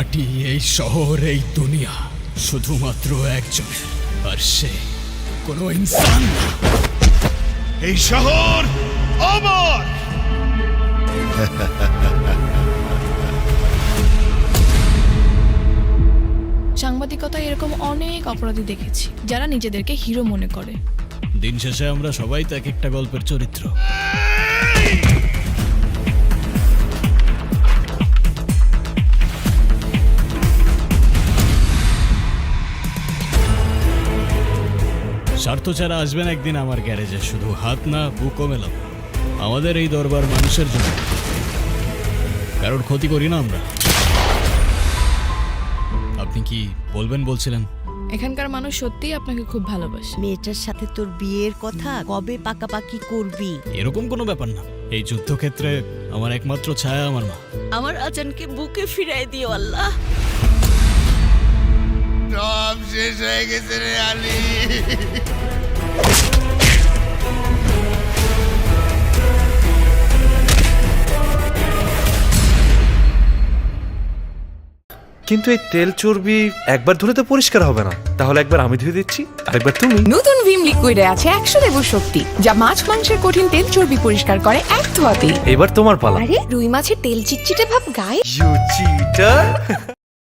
মাটি, এই শহর, এই দুনিয়া শুধুমাত্র একজন, আর সে কোনো ইনসান না। এই শহর আমার। সাংবাদিকতায় এরকম অনেক অপরাধী দেখেছি যারা নিজেদেরকে হিরো মনে করে। দিন শেষে আমরা সবাই তো এক একটা গল্পের চরিত্র। স্বার্থ ছাড়া আসবেন একদিন আমার গ্যারেজে, শুধু হাত না বুকও মেলাম। আমাদের এই দরবার মানুষের জন্য, কারোর ক্ষতি করি না আমরা। আপনি কি বলবেন বলছিলেন? এখানকার মানুষ সত্যিই আপনাকে খুব ভালোবাসে। মেয়েটার সাথে তোর বিয়ের কথা কবে পাকাপাকি করবি? এরকম কোনো ব্যাপার না। এই যুদ্ধক্ষেত্রে আমার একমাত্র ছায়া আমার মা। আমার আজানকে বুকে ফিরাই দিও আল্লাহ। সব শেষ হয়ে গেছে রে আলী। কিন্তু এই তেল চর্বি একবার ধুলে তো পরিষ্কার হবে না, তাহলে একবার আমি ধুয়ে দিচ্ছি, আরেকবার তুমি। নতুন ভিম লিকুইডে আছে 100 লেবুর শক্তি, যা মাছ মাংসের কঠিন তেল চর্বি পরিষ্কার করে এক ধোয়াতেই। এবার তোমার পালা। আরে রুই মাছের তেল চিটচিটে ভাব গায়ে। You cheater.